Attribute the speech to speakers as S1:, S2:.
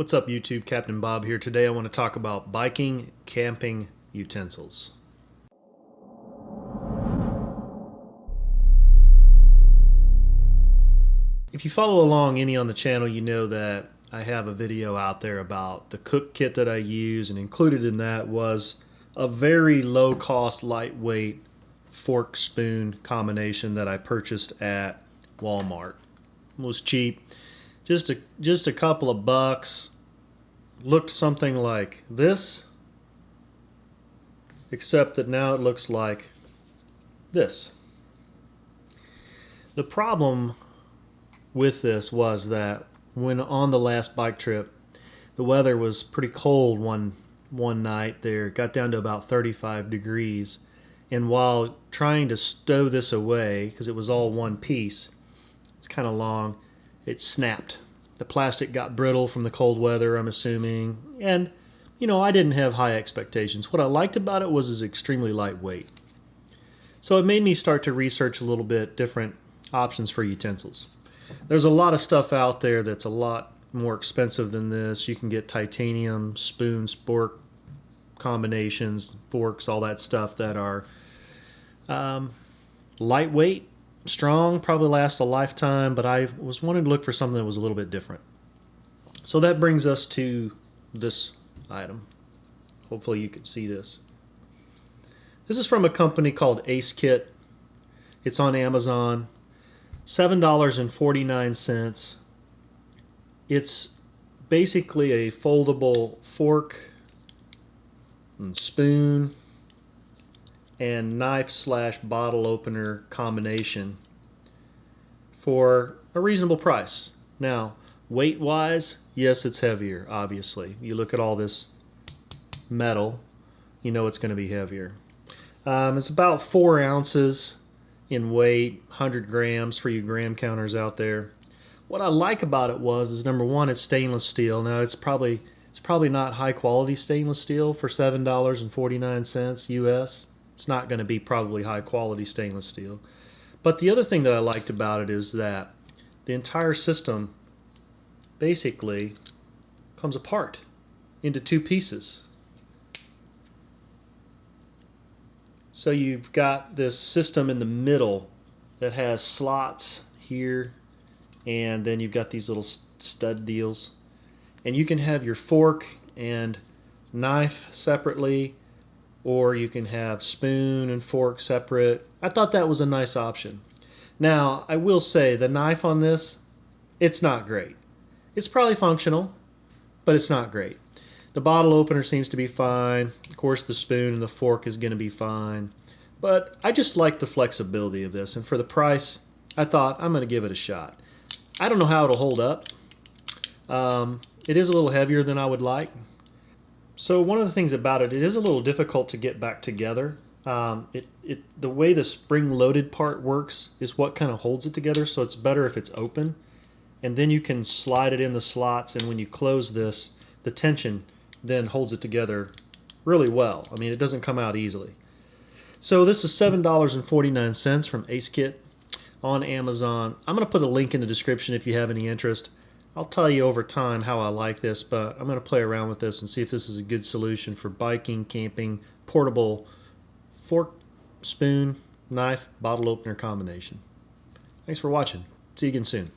S1: What's up YouTube, Captain Bob here. Today I want to talk about biking, camping utensils. If you follow along any on the channel, you know that I have a video out there about the cook kit that I use, and included in that was a very low cost, lightweight fork spoon combination that I purchased at Walmart. It was cheap, just a couple of bucks. Looked something like this, except that now it looks like this. The problem with this was that when on the last bike trip, the weather was pretty cold one night there. It got down to about 35 degrees, and while trying to stow this away, because it was all one piece, it's kind of long, it snapped. The plastic got brittle from the cold weather, I'm assuming, and I didn't have high expectations. What I liked about it was it's extremely lightweight. So it made me start to research a little bit different options for utensils. There's a lot of stuff out there that's a lot more expensive than this. You can get titanium, spoon, spork combinations, forks, all that stuff that are lightweight, strong, probably lasts a lifetime, but I was wanting to look for something that was a little bit different. So that brings us to this item. Hopefully you can see this. This is from a company called Ace Kit. It's on Amazon. $7.49. It's basically a foldable fork and spoon and knife/bottle opener combination for a reasonable price. Now, weight wise, yes, it's heavier, obviously. You look at all this metal, you know it's going to be heavier. It's about 4 ounces in weight, 100 grams for you gram counters out there. What I like about it is number one, it's stainless steel. Now it's probably not high quality stainless steel for $7.49 US. It's not going to be probably high quality stainless steel. But the other thing that I liked about it is that the entire system basically comes apart into 2 pieces. So you've got this system in the middle that has slots here, and then you've got these little stud deals. And you can have your fork and knife separately, or you can have spoon and fork separate. I thought that was a nice option. Now, I will say the knife on this, it's not great. It's probably functional, but it's not great. The bottle opener seems to be fine. Of course, the spoon and the fork is going to be fine. But I just like the flexibility of this, and for the price, I thought I'm going to give it a shot. I don't know how it'll hold up. It is a little heavier than I would like. So one of the things about it is a little difficult to get back together. The way the spring-loaded part works is what kind of holds it together, so it's better if it's open. And then you can slide it in the slots, and when you close this, the tension then holds it together really well. I mean, it doesn't come out easily. So this is $7.49 from Ace Kit on Amazon. I'm going to put a link in the description if you have any interest. I'll tell you over time how I like this, but I'm going to play around with this and see if this is a good solution for biking, camping, portable fork, spoon, knife, bottle opener combination. Thanks for watching. See you again soon.